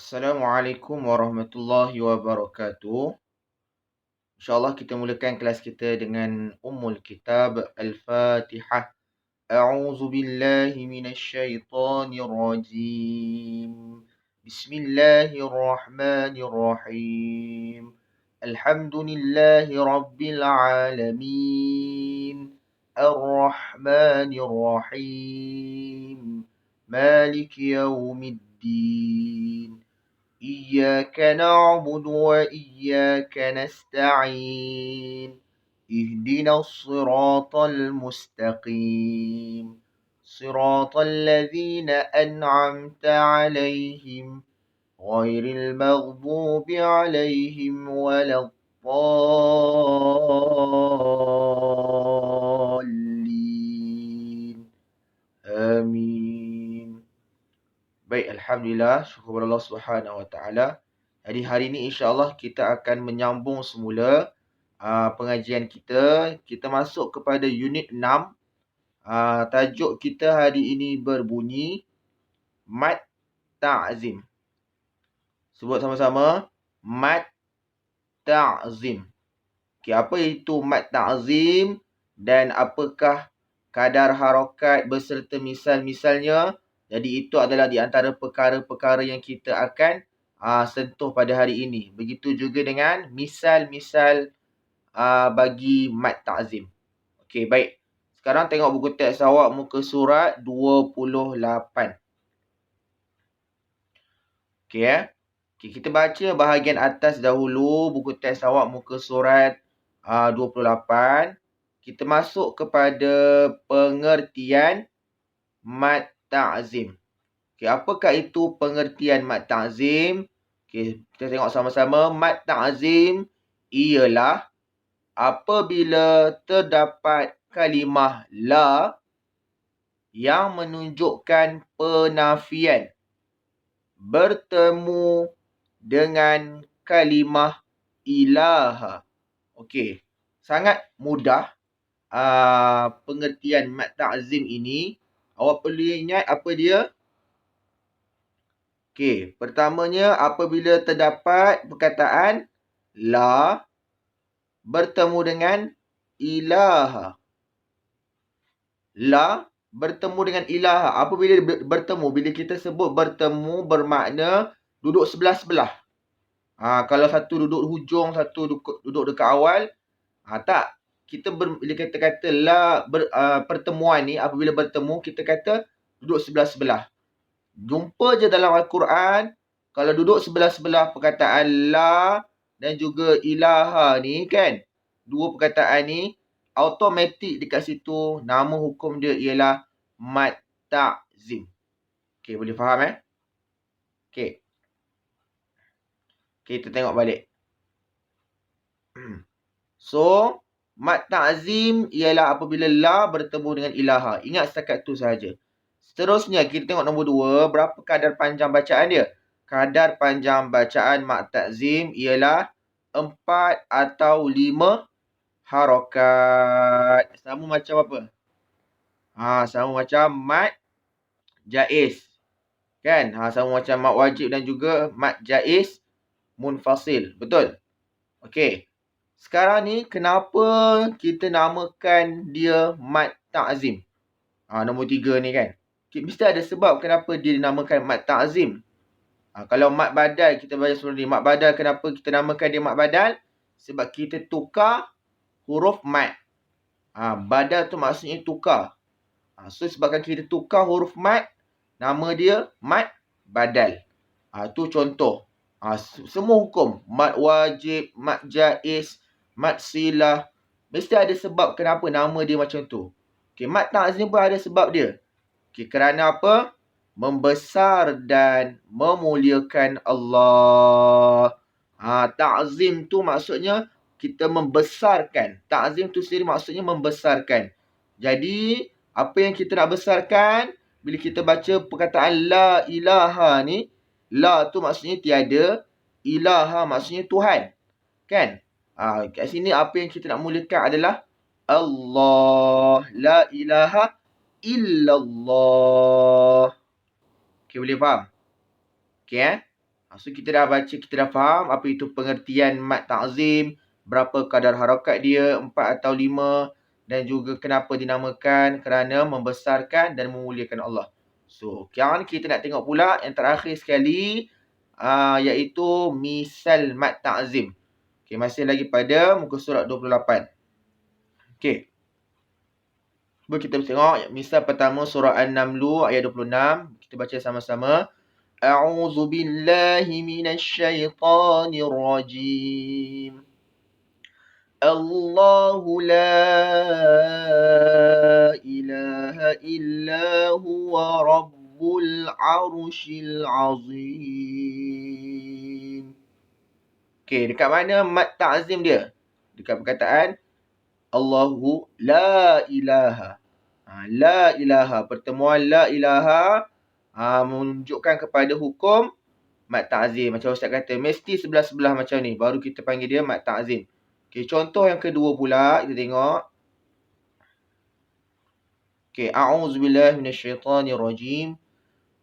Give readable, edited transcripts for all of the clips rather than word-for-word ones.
Assalamualaikum warahmatullahi wabarakatuh. InsyaAllah kita mulakan kelas kita dengan Ummul Kitab Al-Fatihah. A'udzu billahi minasyaitonir rajim. Bismillahirrahmanirrahim. Alhamdulillahi rabbil alamin. Ar-Rahmanir Rahim. Maliki yaumiddin. إياك نعبد وإياك نستعين اهدنا الصراط المستقيم صراط الذين أنعمت عليهم غير المغضوب عليهم ولا الضالين آمين. Baik, Alhamdulillah, syukur kepada Allah Subhanahu Wa Taala. Jadi hari ini insya-Allah kita akan menyambung semula pengajian kita. Kita masuk kepada unit 6. Tajuk kita hari ini berbunyi Mad Ta'zim. Sebut sama-sama, Mad Ta'zim. Okey, apa itu Mad Ta'zim dan apakah kadar harakat beserta misal-misalnya? Jadi itu adalah di antara perkara-perkara yang kita akan sentuh pada hari ini. Begitu juga dengan misal-misal bagi Mad Ta'zim. Okey, baik. Sekarang tengok buku teks awak muka surat 28. Okey Okey, kita baca bahagian atas dahulu buku teks awak muka surat 28. Kita masuk kepada pengertian Mad Ta'zim. Okey, apakah itu pengertian Mad Ta'zim? Okey, kita tengok sama-sama. Mad Ta'zim ialah apabila terdapat kalimah la yang menunjukkan penafian bertemu dengan kalimah ilaha. Okey, sangat mudah pengertian Mad Ta'zim ini. Awak perlu ingat apa dia? Okey, pertamanya apabila terdapat perkataan la bertemu dengan ilaha. La bertemu dengan ilaha. Apabila bertemu, bila kita sebut bertemu bermakna duduk sebelah-sebelah. Kalau satu duduk hujung, satu duduk dekat awal, tak. Bila kita kata la pertemuan ni, apabila bertemu, kita kata duduk sebelah-sebelah. Jumpa je dalam Al-Quran, kalau duduk sebelah-sebelah perkataan la dan juga ilaha ni kan, dua perkataan ni, automatik dekat situ nama hukum dia ialah Mad Ta'zim. Okey, boleh faham Okey. Kita tengok balik. So, Mad Ta'zim ialah apabila la bertemu dengan ilaha. Ingat setakat tu sahaja. Seterusnya, kita tengok nombor 2. Berapa kadar panjang bacaan dia? Kadar panjang bacaan Mad Ta'zim ialah 4 atau 5 harakat. Sama macam apa? Sama macam Mad Jaiz. Kan? Sama macam Mad Wajib dan juga Mad Jaiz Munfasil. Betul? Okey. Sekarang ni, kenapa kita namakan dia Mad Ta'zim? Nombor 3 ni kan. Mesti ada sebab kenapa dia dinamakan Mad Ta'zim. Kalau Mad Badal, kita baca sebelum ni. Mad Badal, kenapa kita namakan dia Mad Badal? Sebab kita tukar huruf Mad. Badal tu maksudnya tukar. So, sebabkan kita tukar huruf Mad, nama dia Mad Badal. Tu contoh. Semua hukum. Mad Wajib, Mad Jaiz, Mad Silah. Mesti ada sebab kenapa nama dia macam tu. Okey, Mad Ta'zim pun ada sebab dia. Okey, kerana apa? Membesar dan memuliakan Allah. Ta'zim tu maksudnya kita membesarkan. Ta'zim tu sendiri maksudnya membesarkan. Jadi, apa yang kita nak besarkan? Bila kita baca perkataan la ilaha ni, la tu maksudnya tiada, ilaha maksudnya Tuhan. Kan? Kat sini apa yang kita nak muliakan adalah Allah. La ilaha illallah. Okey, boleh faham? Okey So kita dah baca, kita dah faham apa itu pengertian mad ta'zim, berapa kadar harakat dia, 4 atau 5, dan juga kenapa dinamakan, kerana membesarkan dan memuliakan Allah. So, sekarang kita nak tengok pula yang terakhir sekali, iaitu misal mad ta'zim. Okay, masih lagi pada muka surat 28. Okay. Cuba kita tengok misal pertama surah An-Naml ayat 26. Kita baca sama-sama. أعوذ بالله من الشيطان الرجيم الله لا إله إلا هو رب العرش العظيم. Okay, dekat mana mad ta'zim dia? Dekat perkataan Allahu la ilaha. La ilaha, pertemuan la ilaha menunjukkan kepada hukum mad ta'zim. Macam Ustaz kata, mesti sebelah-sebelah macam ni. Baru kita panggil dia mad ta'zim. Okay, contoh yang kedua pula, kita tengok. Okay, a'udzubillahi minasyaitanirrajim.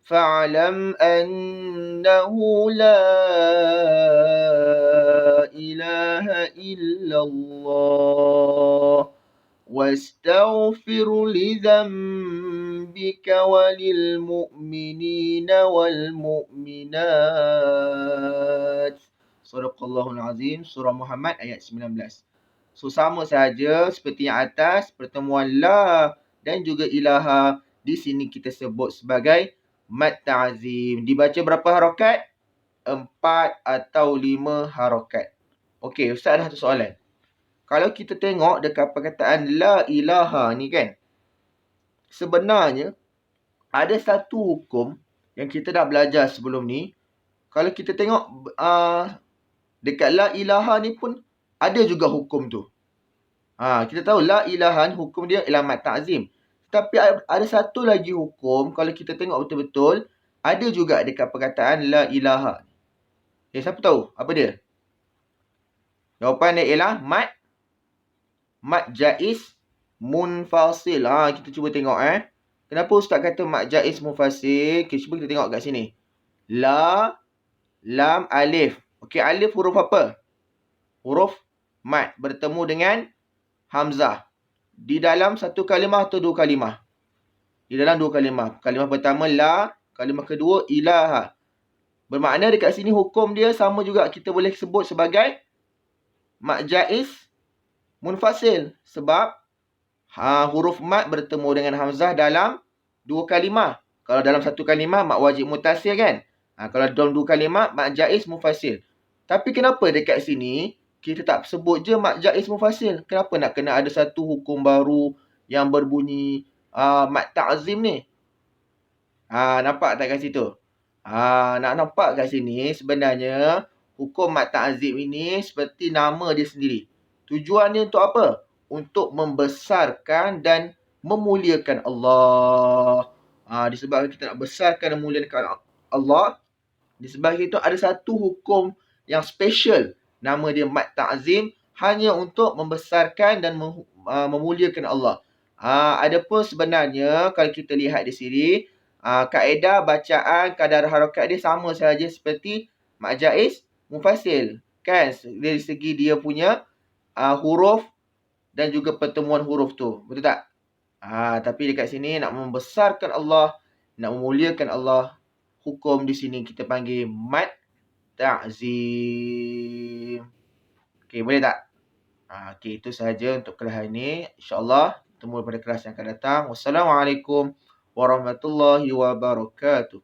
Fa'alam annahu la ilaha illallah. واستغفر لذنبك وللمؤمنين والمؤمنات. Sadaqallahul Azim, surah Muhammad ayat 19. So sama saja seperti yang atas, pertemuan la dan juga ilaha di sini kita sebut sebagai mad ta'zim. Dibaca berapa harakat? 4 atau 5 harakat. Okey, Ustaz ada satu soalan. Kalau kita tengok dekat perkataan la ilaha ni kan, sebenarnya ada satu hukum yang kita dah belajar sebelum ni. Kalau kita tengok dekat la ilaha ni pun ada juga hukum tu. Kita tahu la ilaha ni hukum dia ialah mad ta'zim. Tapi ada satu lagi hukum, kalau kita tengok betul-betul, ada juga dekat perkataan la ilaha. Siapa tahu apa dia? Jawapan dia ialah mad jaiz munfasil. Kita cuba tengok Kenapa Ustaz kata mad jaiz munfasil? Okay, cuba kita tengok kat sini. La, lam, alif. Okey, alif huruf apa? Huruf mad bertemu dengan hamzah. Di dalam satu kalimah atau dua kalimah? Di dalam dua kalimah. Kalimah pertama la, kalimah kedua ilaha. Bermakna dekat sini hukum dia sama juga, kita boleh sebut sebagai mad jaiz munfasil, sebab huruf mad bertemu dengan hamzah dalam dua kalimah. Kalau dalam satu kalimah mad wajib mutasil kan. Kalau dalam dua kalimah mad jaiz munfasil. Tapi kenapa dekat sini kita tak sebut je mad jaiz munfasil? Kenapa nak kena ada satu hukum baru yang berbunyi mad ta'zim ni? Nampak tak kat situ? Nak nampak kat sini sebenarnya hukum mad ta'zim ini seperti nama dia sendiri. Tujuannya untuk apa? Untuk membesarkan dan memuliakan Allah. Disebabkan kita nak besarkan dan memuliakan Allah, disebabkan itu ada satu hukum yang special. Nama dia mad ta'zim, hanya untuk membesarkan dan memuliakan Allah. Adapun sebenarnya kalau kita lihat di sini, kaedah bacaan, kadar harakat dia sama saja seperti mad jaiz munfasil. Kan? Dari segi dia punya huruf dan juga pertemuan huruf tu. Betul tak? Tapi dekat sini nak membesarkan Allah, nak memuliakan Allah, hukum di sini kita panggil mad ta'zim. Okey, boleh tak? Okey, itu sahaja untuk kelas hari ini. InsyaAllah, bertemu pada kelas yang akan datang. Wassalamualaikum warahmatullahi wabarakatuh.